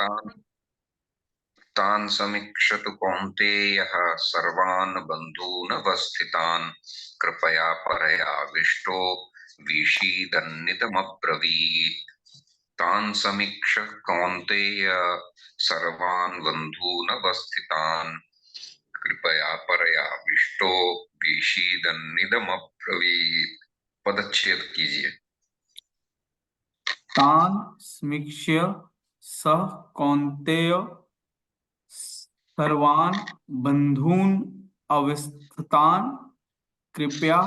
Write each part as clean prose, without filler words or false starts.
तान् तान् समीक्षतु कौन्तेयः सर्वान् बन्धूनवस्थितान् कृपया परयाविष्टो विषीदन्निदमब्रवीत्। तान् समीक्ष कौन्तेय सर्वान् बन्धूनवस्थितान् कृपया परयाविष्टो विषीदन्निदमब्रवीत्। पदच्छेद कीजिए। तान् समीक्ष्य सः कौन्तेय सर्वान् बन्धून् अवस्थितान् कृपया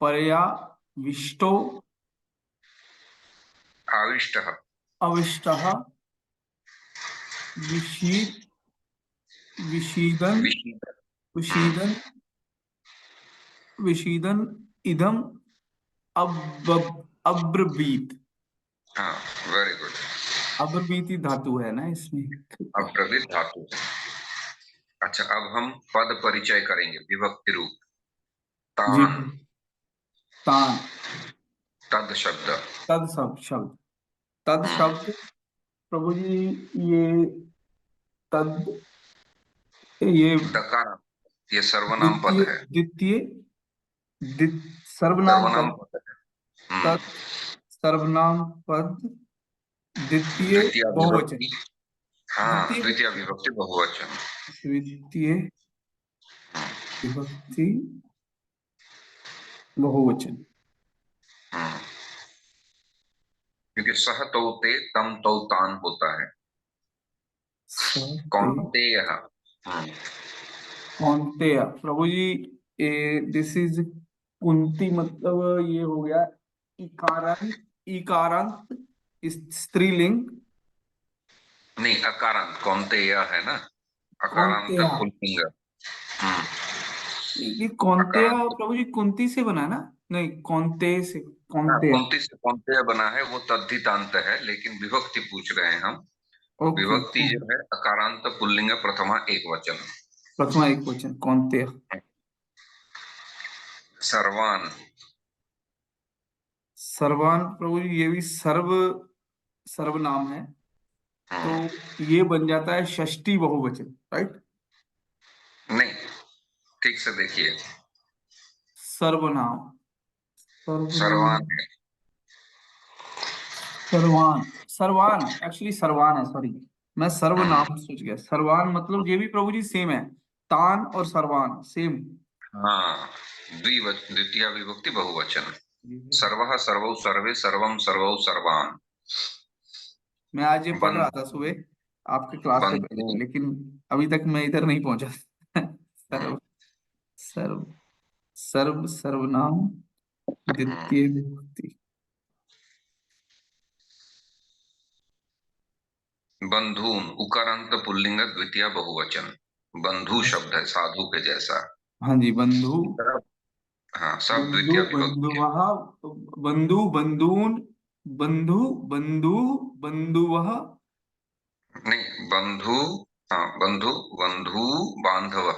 पर्याविष्टो आविष्टः अविष्टः विषीद विषीदन विषीद। विषीदन विषीदन इदम अब्रवीत। हाँ, वेरी गुड। अब्रवीत ही धातु है ना इसमें। अब्रवीत धातु है। अच्छा, अब हम पद परिचय करेंगे विभक्ति रूप। जी। तान, तान, तद शब्द। तद शब्द तद शब्द प्रभु जी, ये तद, ये दकार, ये सर्वनाम पद द्वितीय है। द्वितीय सर्वनाम सर्वनाम पद। पद है। तत् सर्वनाम पद द्वितीय द्वितीय बहुवचन। विभक्ति। हाँ, द्वितीय द्वितीय विभक्ति बहुवचन। द्वितीय विभक्ति बहुवचन। हम्म, क्योंकि सह तौते तम तौ तान होता है। सते कौन्तेय। कौन्तेय प्रभु जी, दिस इज कुंती, मतलब ये हो गया इकारांत। इकारांत स्त्रीलिंग। नहीं, अकारांत कौन्तेय है ना। अकारांत कौन्तेय, पुल्लिंग। हम्म, ये कौन्तेय अकारांत। प्रभु जी कुंती से बना है ना? नहीं, कौन्तेय से। हाँ, कौन्तेय। कुंती से कौन्तेय बना है, वो तद्धितांत है, लेकिन विभक्ति पूछ रहे हैं हम। तो ओके। विभक्ति जो है अकारांत पुल्लिंग प्रथमा एक वचन। प्रथमा एक वचन कौन्तेय। सर्वान। सर्वान प्रभु जी, ये भी सर्वनाम है, तो हम्म, ये बन जाता है षष्ठी बहुवचन, राइट? नहीं, ठीक से देखिए। सर्वनाम, सर्वनाम, सर्वान है। सर्वान। सर्वान एक्चुअली सर्वान है, सॉरी, मैं हम्म, सर्वनाम सोच गया। सर्वान मतलब ये भी प्रभु जी सेम है। तान और सर्वान सेम। हाँ, द्वितीय विभक्ति बहुवचन। सर्वः सर्वौ सर्वे सर्वम सर्वौ सर्वान। मैं आज ये पढ़ रहा बंद था सुबह आपके क्लास से पहले, बंधु। लेकिन अभी तक मैं इधर नहीं पहुंचा। हम्म, सर्व सर्व सर्वनाम हम्म, द्वितीय विभक्ति। बंधून उकारांत पुल्लिंग द्वितीय बहुवचन। बंधु शब्द है साधु के जैसा। हाँ जी, बंधु। हाँ, सब बंधु द्वितीय विभक्ति है। बंधुवः, बंधु बंधून, बंधु बंधु बंधुवः। नहीं, बंधु। हाँ, बंधु बंधु बांधव।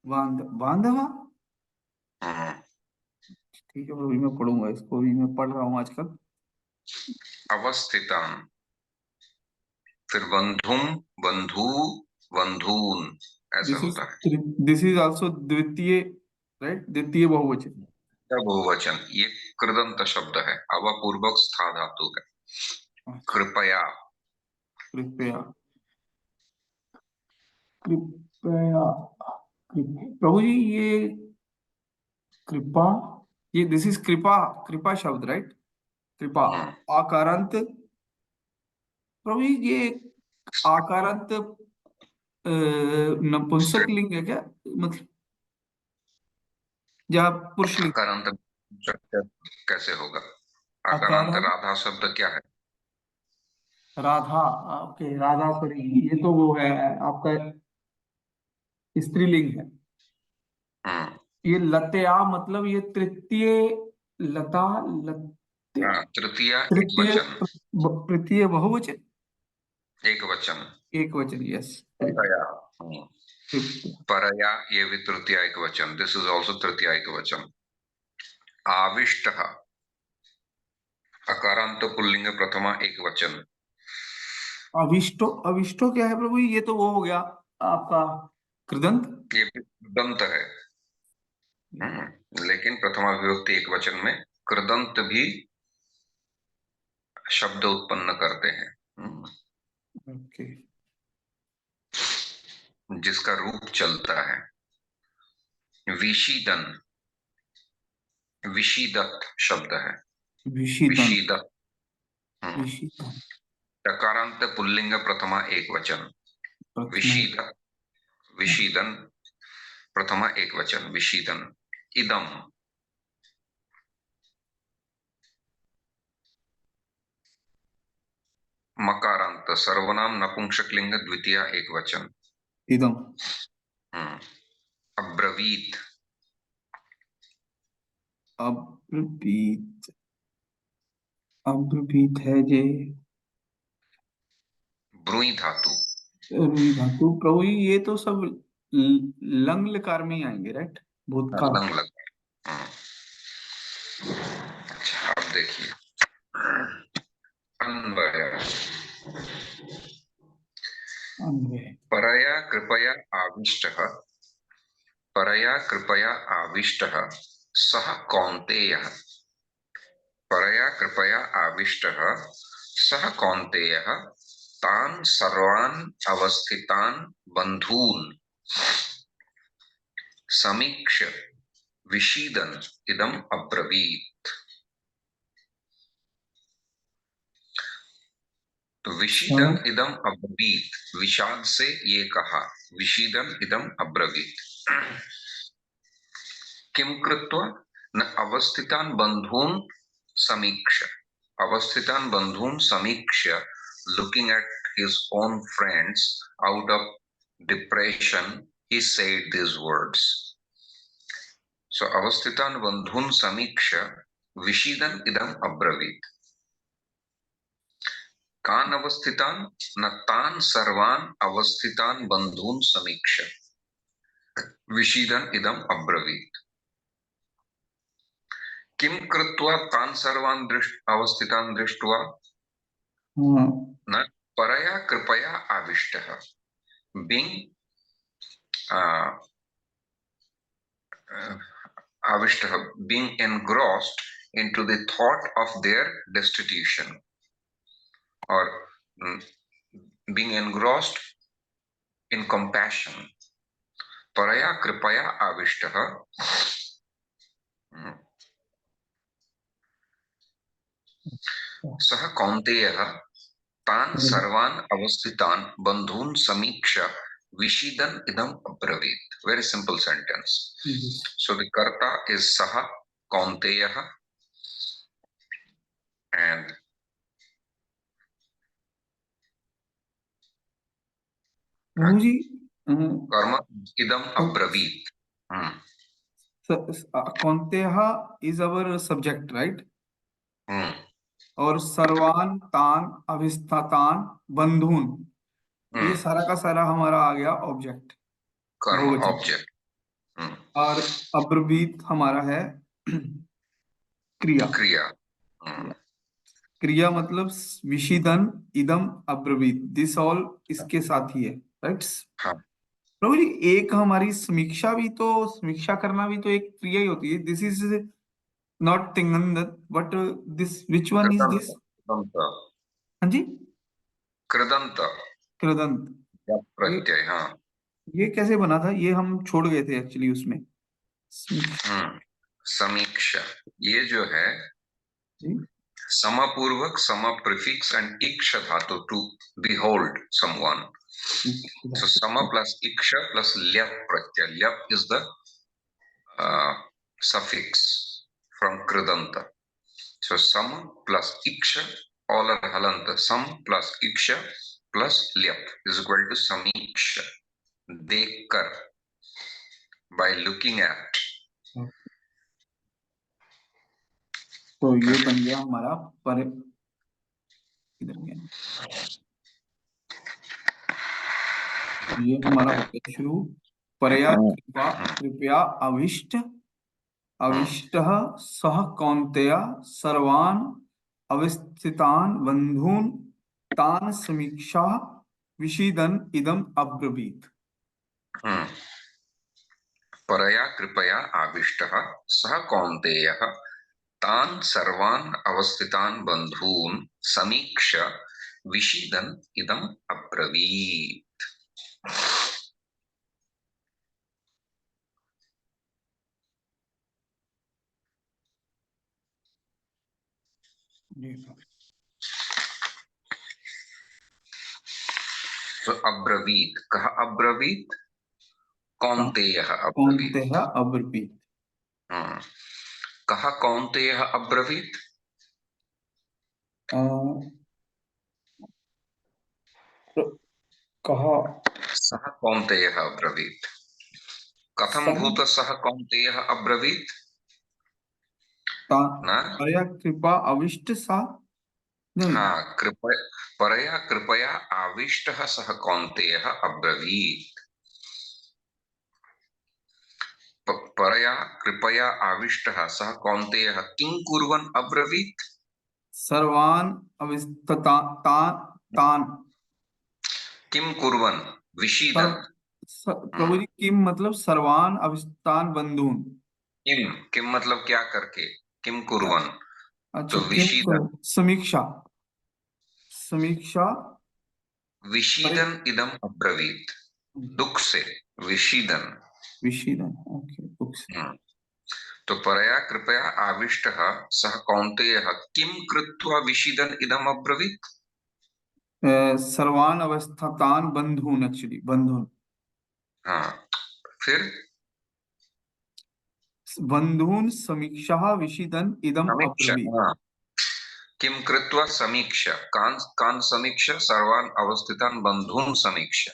बांधव। हम्म, ठीक है, अभी मैं पढ़ूंगा इसको, भी मैं पढ़ रहा हूँ आजकल। अवस्थितान। फिर बंधुम, बंधु, बंधून, ऐसे दिस इज होता है। दिस इज आल्सो द्वितीय, राइट? द्वितीय बहुवचन। क्या बहुवचन, ये कृदंत शब्द है, अवपूर्वक स्था धातु है। अच्छा, कृपया। कृपया, कृपया, प्रभु जी, ये कृपा, ये दिस इज कृपा, कृपा शब्द, राइट? कृपा हम्म, आकारांत। प्रभु जी, ये आकारांत नपुंसक लिंग है क्या? मतलब जहाँ पुरुष लिंग। अकारांत कैसे होगा? अकारांत आकारांत राधा शब्द क्या है? राधा। ओके, राधा, सॉरी, ये तो वो है आपका स्त्रीलिंग है। हम्म, ये लतया मतलब ये तृतीय, लता, लत्य, हाँ, तृतीया एक तृतीय, वचन। तृतीय बहुवचन, एक वचन। एक वचन, यस। परया। हम्म, कृपया। परया, ये भी तृतीया एक वचन, दिस इज ऑल्सो तृतीया एक वचन। आविष्ट, अकारांत पुल्लिंग प्रथमा एक वचन। अविष्टो, अविष्टो क्या है प्रभु? ये तो वो हो गया आपका कृदंत। ये भी कृदंत है। लेकिन प्रथमा विभक्ति एक वचन में कृदंत भी शब्द उत्पन्न करते हैं। ओके। जिसका रूप चलता है। विशीदन, विशीदत शब्द है। विशीदन, विशीदत। विशीदन टकारांत पुल्लिंग प्रथमा एक वचन। प्रथमा एक। विशीदत, विशीदन प्रथमा एक वचन, विशीदन। इदम, मकारांत सर्वनाम नपुंसकलिंग द्वितीय एक वचन। इदम, अब्रवीत, अब्रवीत, अब्रवीत है जे ब्रूई धातु। रुई धातु प्रभु जी, ये तो सब लंग लकार में ही आएंगे, राइट? भूतकाल। लंग लग। अच्छा अब देखिए अन्वय। अन्वय। परया कृपया आविष्टः, परया कृपया आविष्टः सः कौन्तेयः। परया कृपया आविष्टः सः कौन्तेयः तान् सर्वान् अवस्थितान् बन्धून् समीक्ष्य विषीदन् इदम् अब्रवीत्। तो विषीदन इदम अब्रवीत, विषाद से ये कहा, विषीदन इदम अब्रवीत। किम कृत्वा न अवस्थितान बंधून समीक्ष्य, अवस्थितान बंधून समीक्ष्य, looking at his own friends out of depression, he said these words. So अवस्थितान बंधून समीक्ष्य विषीदन इदम अब्रवीत। कान अवस्थितान न तान सर्वान अवस्थितान बंधून समीक्ष्य विषीदन इदम अब्रवीत। किम कृत्वा तान सर्वान अवस्थितान दृष्ट्वा न परया कृपया आविष्टः, being आविष्टः, being engrossed into the thought of their destitution, or being engrossed in compassion. परया कृपया आविष्टः सः कौन्तेयः तान् सर्वान् अवस्थितान् बन्धून् समीक्ष्य विषीदन् इदम् अब्रवीत्। Very simple sentence. So the karta is saha kaunteyaha and Prabhu ji karma idam अब्रवीत्। कौन्तेहा इज अवर सब्जेक्ट, राइट? और सर्वान तान अभिस्तातान बंधून, ये सारा का सारा हमारा आ गया ऑब्जेक्ट, कर्म बहुवचन। ऑब्जेक्ट। और अब्रवीत हमारा है क्रिया। क्रिया। क्रिया मतलब विषीदन इदम अब्रवीत, दिस ऑल इसके साथ ही है, राइट? हाँ। प्रभु जी एक हमारी समीक्षा भी तो, समीक्षा करना भी तो एक क्रिया ही होती है। दिस इज नॉट तिंगंदत, but this which one is this? हाँ जी, कृदंत, कृदंत। प्रत्यय। हाँ, ये कैसे बना था? ये हम छोड़ गए थे एक्चुअली उसमें। समीक्षा समीक्षा ये जो है जी, समपूर्वक, सम प्रीफिक्स एंड इक्ष धातु to behold someone. So sama plus iksha plus lyap pratyay. Lyap is the suffix from kridanta. So sama plus iksha, all are halanta. Sam plus iksha plus lyap is equal to samiksha. Dekkar, by looking at. तो ये बन गया हमारा पर, इधर गया, ये हमारा हो गया शुरू। परया कृपा कृपया अविष्ट, अविष्टः सह कौन्तेय सर्वान् अवस्थितान् बंधून् तान समीक्षा विषीदन इदम अब्रवीत। हम्म, परया कृपया आविष्टः सः कौन्तेयः तान् सर्वान् अवस्थितान् बन्धून् समीक्ष्य विषीदन् इदम् अब्रवीत्। तो अब्रवीत, कहा अब्रवीत, कौन्तेयः अब्रवीत। कौन्तेय अब्रवीत। कहा कौन्तेयः अब्रवीत। कहा सः कौन्तेयः अब्रवीत। कथं सः भूत सः कौन्तेयः अब्रवीत न। परया कृपा अविष्ट सा, नहीं, हाँ, परया कृपया आविष्टः सः कौन्तेयः अब्रवीत्। परया कृपया आविष्टः सः कौन्तेयः किं कुर्वन् अब्रवीत्। सर्वान् अविस्तता तान किं कुर्वन्, विषीदन्। प्रभु जी किम मतलब सर्वान अविस्तान बंधुन। किम, किम मतलब क्या करके, किम कुर्वन्। अच्छा, तो किम विषीदन्, करो समीक्षा, समीक्षा परि विषीदन् इदम् अब्रवीत्। दुख से विषीदन्। विषीदन, ओके बुक्स। तो परया कृपया आविष्टः सः कौन्तेयः किं कृत्वा विषीदन् इदम् अब्रवीत्। सर्वान अवस्थातान बंधुन, एक्चुअली बंधुन, हाँ, फिर बंधुन समीक्षा विषीदन इदम समीक्षा, अब्रवीत। हाँ, किं कृत्वा समीक्षा, कान् कान् समीक्षा, सर्वान् अवस्थितान् बन्धून् समीक्षा।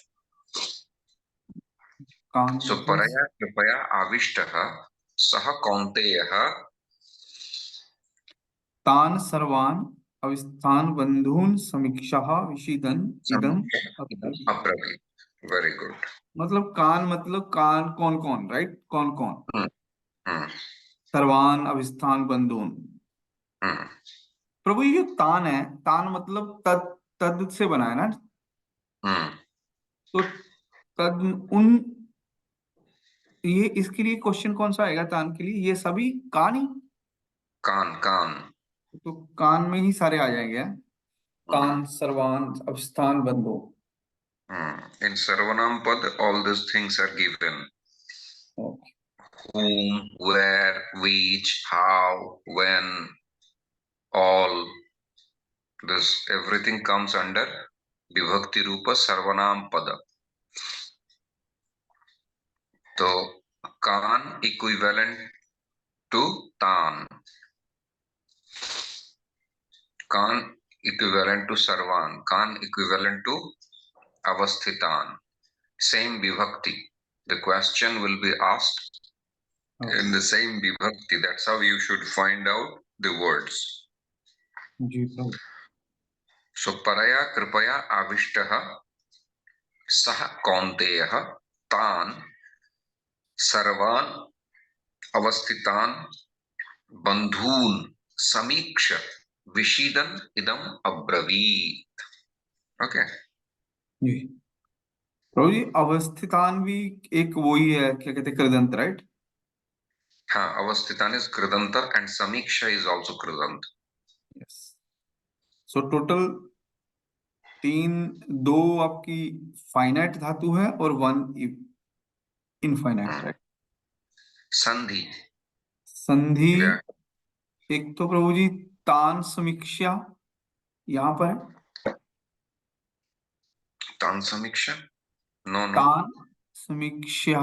कान सो मतलब परया कृपया आविष्टः सः कौन्तेयः तान सर्वान अवस्थान बंधुन समीक्षा विषीदन इदम समीक्षा इदम् अब्रवीत। अब्रवीत्। Very good. मतलब कान, मतलब कान कौन कौन, राइट, कौन कौन, हम्म, हम्म, सर्वान अभिस्थान बंधुन। हम्म, प्रभु ये जो तान है, तान मतलब तद, तद से बना है ना, हम्म। तो तद उन, ये इसके लिए क्वेश्चन कौन सा आएगा तान के लिए, ये सभी कान ही, कान, कान। तो कान में ही सारे आ जाएंगे। हम्म, तान सर्वान अभिस्थान बंधु। In Sarvanam Pad, all these things are given. Okay, Whom, where, which, how, when, all. This everything comes under Vibhakti Rupa Sarvanam Pada. So, Kan equivalent to Tan. Kan equivalent to Sarvan. Kan equivalent to Avasthitan. Same Vibhakti. The question will be asked in the same Vibhakti. That's how you should find out the words. जी प्रभु। So, Paraya Kripaya Avishtaha Sah Kaunteyaha Tan Sarvan Avasthitan Bandhun Samiksha Vishidan Idam Abravit. Okay. जी प्रभु जी, अवस्थितान भी एक वही है, क्या कहते हैं, कृदंत, right. हाँ, Avasthitan is Kridanta and Samiksha is also Kridanta. Yes. So total तीन, दो आपकी फाइनाइट धातु है और वन इनफाइनाइट, राइट। Sandhi. संधि, Yeah. एक तो प्रभु जी तान समीक्षा यहाँ पर है, Tan Samiksha? No, no. तान समीक्षा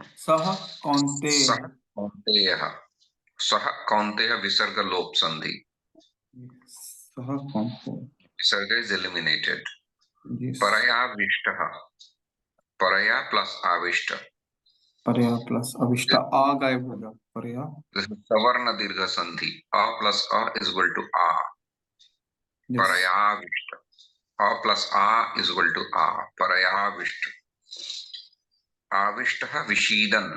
सह कौन्तेय। Sah Kaunteyaha. Sah Kaunteya Visarga Lop Sandhi. सह कौन्तेय, Visarga is eliminated. Yes. Paraya Vishtaha. Paraya plus Avishta. परया प्लस अविष्टा, आ गायब हो गया, परया, This is Savarna Dirgha Sandhi. A plus A is equal to A. Yes. Paraya Vishta. A plus A is equal to A. Paraya Vishta. Avishtaha Vishidan.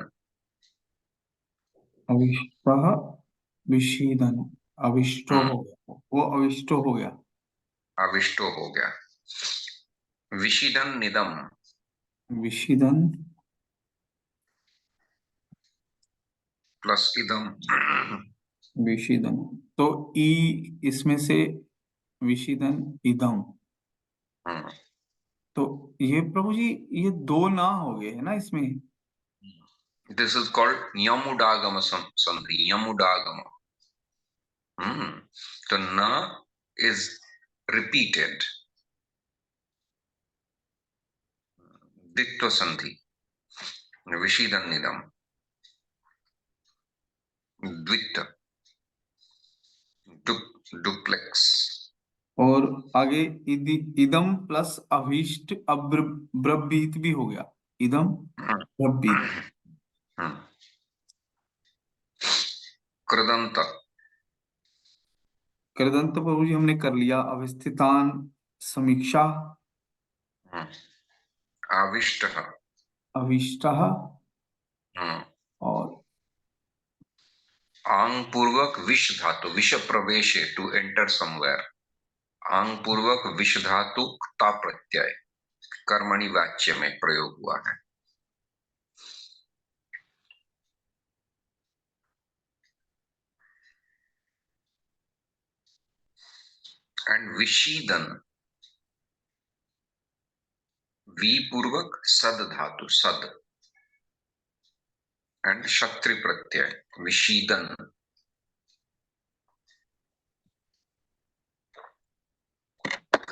अविष्ट विषीदन, अविष्टो Hmm. हो गया, वो अविष्टो हो गया। आविष्टो हो गया। विषीदन निदम, विषीदन प्लस इदम। विषीदन, तो ई इसमें से विषीदन इदम, तो ये प्रभु जी ये दो ना हो गए है ना इसमें। दिस इज कॉल्ड यमुडागम संधि, यमुडागम। तो न इज रिपीटेड, दिक्तो संधि, विषीदन निदम, द्वित्व, डुप्लेक्स। और आगे इदम प्लस अभीष्ट ब्रवीत भी हो गया, इदम ब्रवीत। कृदंत, कृदंत प्रभु जी हमने कर लिया, अवस्थितान समीक्षा, आविष्ट, अभीष्ट, और आंग पूर्वक विष धातु, विष प्रवेश टू एंटर समवेयर, आंग पूर्वक विष धातु ता प्रत्यय कर्मणि वाच्य में प्रयोग हुआ है। एंड विषीदन, वी पूर्वक सद धातु, सद एंड शक्ति प्रत्यय, विषीदन।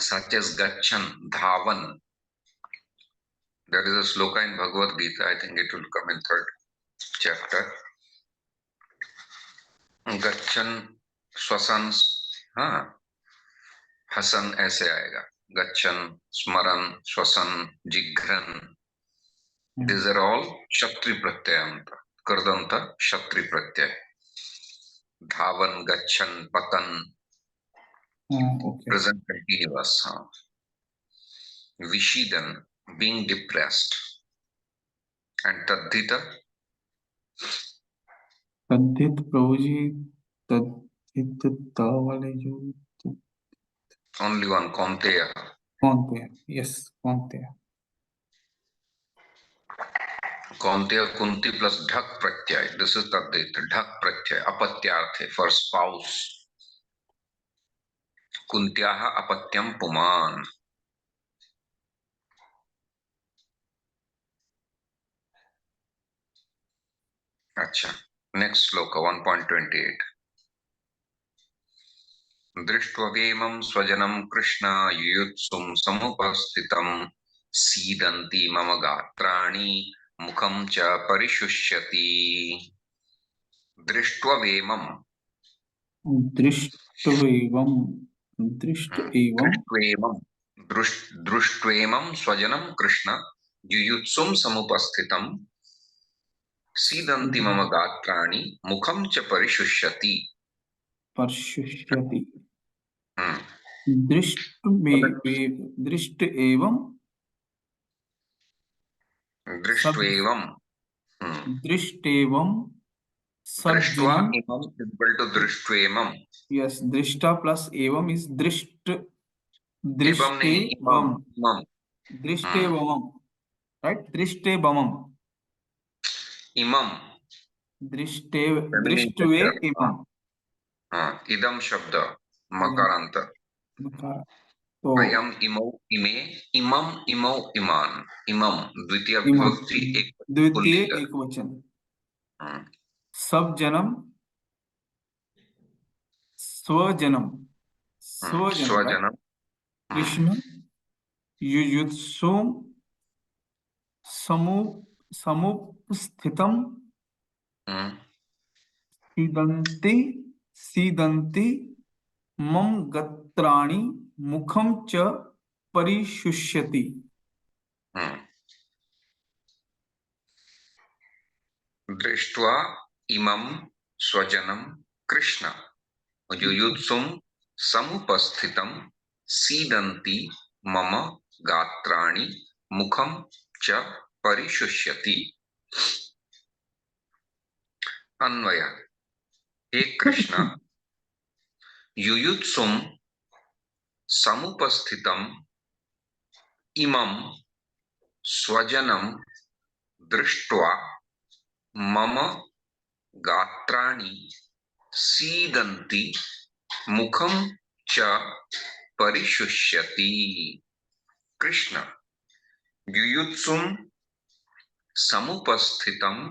सच एस गच्छन, धावन। There is a sloka in Bhagavad Gita, I think it will come in third chapter. गच्छन, श्वसन, हाँ, हसन ऐसे आएगा, गच्छन, स्मरण, श्वसन, जिघ्रन, these are all क्षत्रि प्रत्यय, कृदंत क्षत्रि प्रत्यय। धावन, गच्छन, पतन, present continuous, हाँ। विषीदन, being depressed, and तद्धित, तद्धित प्रभु जी, तद्धित त वाले जो only one, कौन्तेय। कौनते हैं, यस कौनते हैं। कौन्तेय कुंती प्लस ढक प्रत्यय, दिस इज तद्धित, ढक प्रत्यय अपत्यार्थ फॉर स्पाउस। कुंत्याः अपत्यम पुमान। अच्छा, नेक्स्ट श्लोक 1.28। दृष्ट्वेमं स्वजनं कृष्ण युयुत्सुं समुपस्थितं सीदन्ति मम गात्राणि मुखं च परिशुष्यति। दृष्ट्वेमं, दृष्टवेवम, दृष्ट एवं, दृष्ट्वेमं, दृष्ट्वेमं स्वजनं कृष्ण युयुत्सुं समुपस्थितं सीदन्ति मम गात्राणि मुखं च परिशुष्यति। परशुष्यति, दृष्ट दृष्ट एवं, दृष्ट्वेमं, दृष्ट एवं दृष्ट्वा सज्जनम, इमं इक्वल टू दृष्ट्वेमं। यस दृष्टा प्लस एवं इज दृष्ट, एवं नहीं, दृष्टेवम, इमं, इमं। दृष्टेवम, राइट, दृष्टेवम, इमं दृष्टे, फेमिनिन दृष्टवे जेंडर, एवं, इदम शब्द मकारांत। तो अयम, इमौ, इमे, इमं, इमौ, इमान, इमं द्वितीय इमम, विभक्ति एक द्वितीय पुल्लिंग। एक वचन, सब जन्म, स्वजनम, स्वजनम, राइट, स्वजनम, कृष्ण युयुत्सुम समु समुपस्थितम सीदन्ति, सीदन्ति मम गत्राणि मुखं च परिशुष्यति। दृष्ट्वा इमं स्वजनम कृष्ण युयुत्सुं समुपस्थितं सीदन्ति मम गात्राणि मुखं च परिशुष्यति। अन्वय, हे कृष्ण, युयुत्सुं समुपस्थितम इमं स्वजनं दृष्ट्वा मम गात्राणि सीदन्ति मुखं च परिशुष्यति। कृष्ण युयुत्सुं समुपस्थितम्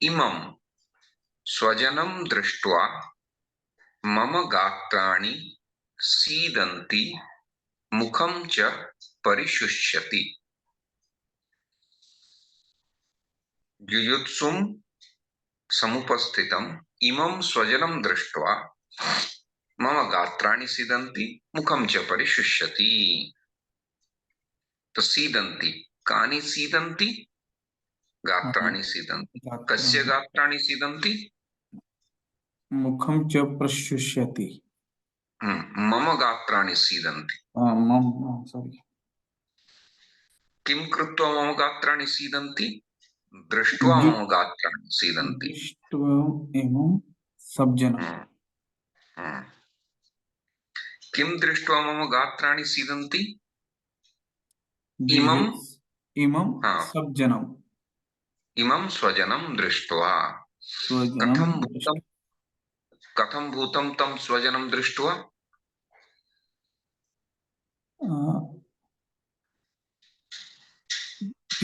इमं स्वजनं दृष्ट्वा मम गात्राणि सीदन्ति मुखं च परिशुष्यति। युयुत्सुं समुपस्थितम् इमं स्वजनं दृष्ट्वा मम गात्राणि सीदन्ति मुखं च परिशुष्यति। तो सीदन्ति कानि सीदन्ति? गात्राणि सीदन्ति। कस्य गात्राणि सीदन्ति? मुखं च प्रशुष्यति। मम गात्राणि सीदन्ति। सॉरी। किं कृत्वा मम गात्राणि सीदन्ति? दृष्ट्वा मम गात्राणि सीदन्ति। दृष्ट्वा एवं सब्जनम्। किं दृष्ट्वा मम गात्राणि सीदन्ति? इमं सब्जनम्। इमं स्वजनं दृष्ट्वा। कथं भूतं तं स्वजनं दृष्ट्वा?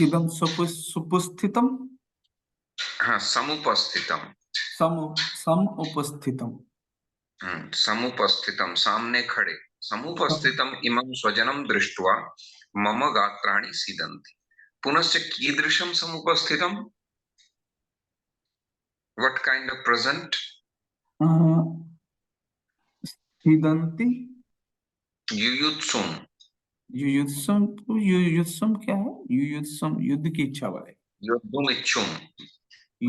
इदं सुपस्थितम्। हाँ, समुपस्थितम्। समुपस्थितम्। समुपस्थितम् सामने खड़े। समुपस्थितम् इमं स्वजनं दृष्ट्वा मम गात्राणि सीदन्ति। पुनश्च कीदृशं समुपस्थितम्? What kind of present? सीदन्ति। युयुत्सुम। युयुत्सुम क्या है? युयुत्सुम युद्ध की इच्छा वाले। युद्धुम इच्छुम,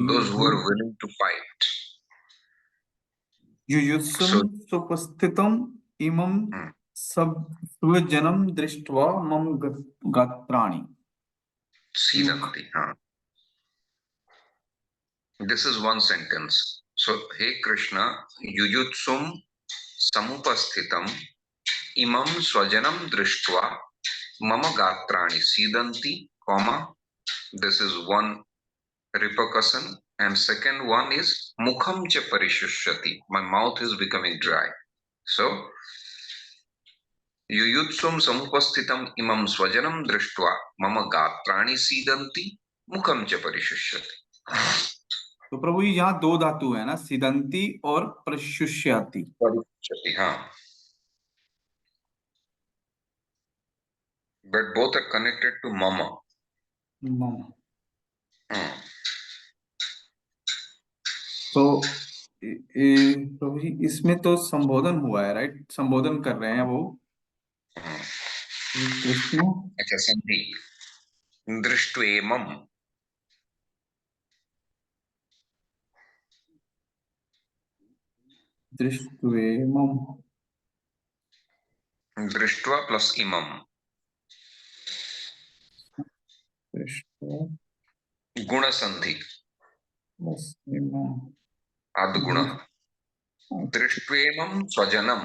those who are willing to fight. युयुत्सुम सुपस्थितम् इमं स्वजनं दृष्ट्वा मम गात्राणि सीदन्ति। हाँ, this is one sentence. So हे कृष्ण युयुत्सुम समुपस्थितम् इमं स्वजनं दृष्ट्वा मम गात्राणि सीदन्ति, comma, this is one repercussion, and second one is mukham cha parishushati, my mouth is becoming dry. So युयुत्सुम समुपस्थितम इमं स्वजनम दृष्ट्वा मम गात्राणि सीदन्ति मुखम च परिशुष्यति। तो प्रभु जी यहाँ दो धातु है ना, सीदंती और प्रशुष्यति। हाँ, but both are connected to mama. तो प्रभु जी इसमें तो संबोधन हुआ है, राइट? संबोधन कर रहे हैं वो कृष्ण। अच्छा, संधि दृष्ट्वेमं। दृष्ट्वेमं, दृष्ट्वा प्लस इमं, गुण संधि आद्गुण। दृष्ट्वेमं स्वजनम,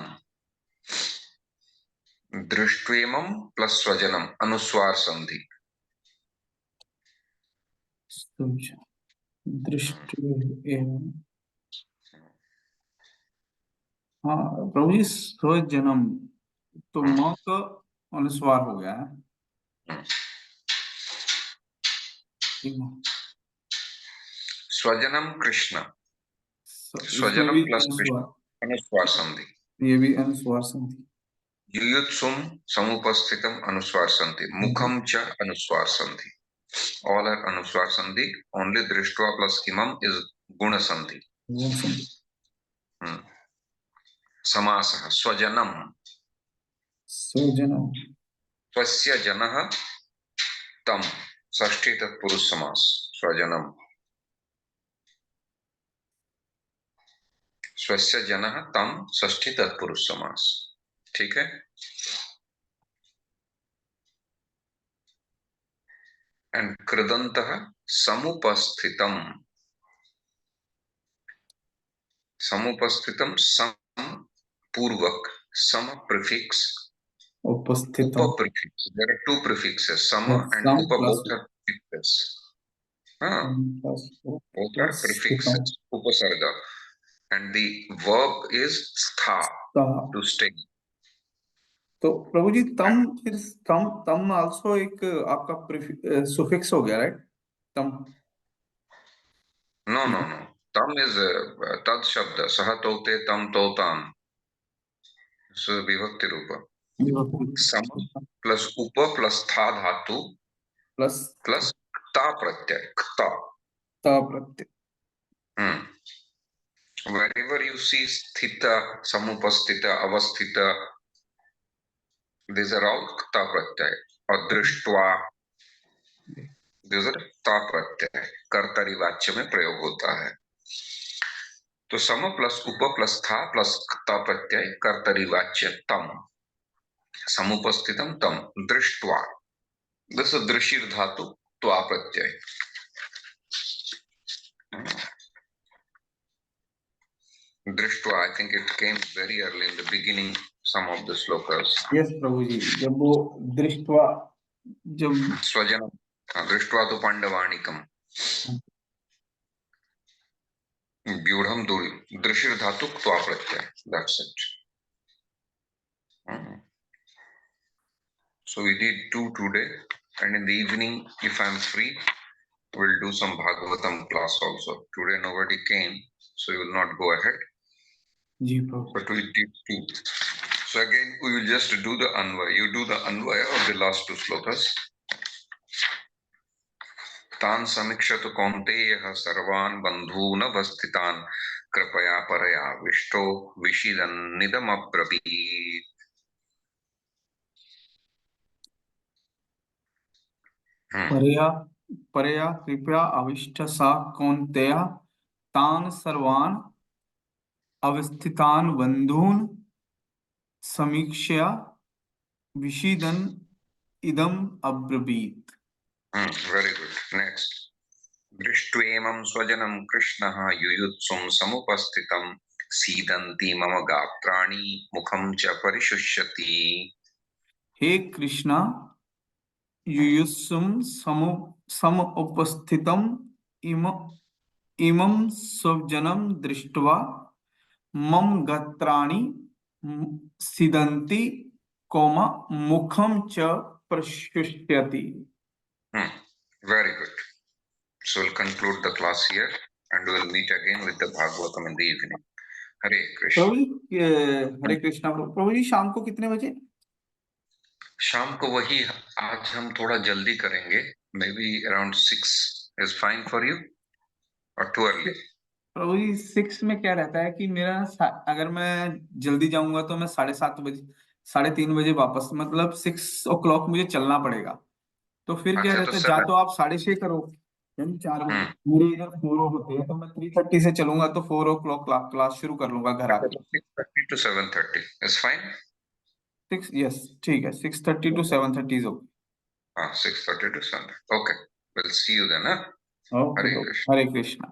दृष्ट्वेमं प्लस स्वजनम अनुस्वार संधि। दृष्ट्वेमं, हाँ प्रभु जी स्वजनम तो माँ का अनुस्वार हो गया है। स्वजनम कृष्ण, स्वजनम प्लस कृष्ण अनुस्वार संधि। ये भी अनुस्वार संधि। युयुत्सुम समुपस्थितम अनुस्वार संधि, मुखम च अनुस्वार संधि, all are अनुस्वार संधि। only दृष्ट्वा प्लस इमम is गुण संधि। समासः स्वजनम, स्वस्य जनः तम, षष्ठी तत्पुरुष समास स्वजनम, स्वस्य जनः तम षष्ठी तत्पुरुष समास। ठीक है। एंड कृदंतः समुपस्थितम, समुपस्थितम सम पूर्वक Sama prefix, उपस्थितम, upa prefix. There are two prefixes, sama and सम upa, plus both are prefixes. Huh? Plus Both are उपस्थितम, prefixes, upasarga. And the verb is stha, ता। to stay. तो प्रभु जी तम, फिर तम तम आल्सो एक आपका सुफिक्स हो गया, राइट? तम। No, no, no. Tam is tad shabda. Saha tote tam totam. So vibhakti rupa. Sama plus upa plus tha dhatu plus plus ta pratyay. Kta. ता प्रत्यय। Hmm. Wherever you see sthita, samupasthita, avasthita, these are all kta pratyay. Or drishtva, these are ta pratyay. कर्तरी वाच्य में प्रयोग होता है। तो सम plus उप plus था प्लस क्ता प्रत्यय कर्तरी वाच्य तम, समुपस्थितम तम, दृष्ट्वा, दिस दृशिर धातु त्वा प्रत्यय। दृष्ट्वा, I think it came very early in the beginning, some of the slokas. Yes Prabhu ji, जब वो दृष्टवा, जब स्वजन, दृष्ट्वा तो पांडवानिकम, व्यूढ़म दूरी, दृशिर धातु त्वा प्रत्यय, that's it. So we did two today, and in the evening, if I'm free, we'll do some Bhagavatam class also. Today nobody came, so you will not go ahead. Ji Prabhu. But we did two. So again, we will just do the Anvaya. You do the Anvaya of the last two slokas. तान समीक्षतु कौन्तेयः सर्वान् बन्धून् अवस्थितान् कृपया परया विष्टो विषीदन्निदमब्रवीत्। परया परया कृपया अविष्ट सा कौन्तेय तान सर्वान् अवस्थितान् बन्धून् समीक्ष्य विषीदन् इदम् अब्रवीत्। Very good. Next. दृष्ट्वेमं स्वजनं कृष्णः युयुत्सुं समुपस्थितं सीदन्ति मम गात्राणि मुखं च परिशुष्यति। हे कृष्णा, युयुत्सुं सम उपस्थितम् इमं स्वजनं दृष्ट्वा मम गात्राणि सीदन्ति कोमा मुखं च प्रशुष्यति। Very good. So we'll conclude the class here and we'll meet again with the Bhagavatam in the evening. Hare Krishna. प्रभु जी, हरे कृष्णा। प्रभु जी शाम को कितने बजे? शाम को वही, आज हम थोड़ा जल्दी करेंगे, may be around 6 is fine for you or too early? प्रभु जी 6 में क्या रहता है कि मेरा अगर मैं जल्दी जाऊंगा तो मैं 7:30 बजे, 3:30 बजे वापस, मतलब 6 o'clock मुझे चलना पड़ेगा। तो फिर क्या अच्छा, तो रहता है, जा तो आप 6:30 करो, यानी 4 बजे, मेरे इधर 4 होते हैं, तो मैं 3:30 से चलूंगा तो 4 o'clock क्लास शुरू कर लूंगा घर आके। 6:30 to 7:30 is fine? 6, यस ठीक है, 6:30 to 7:30 हो। 6:30 to 7:30. Okay, we'll see you then. Hare okay, Krishna. Hare Krishna.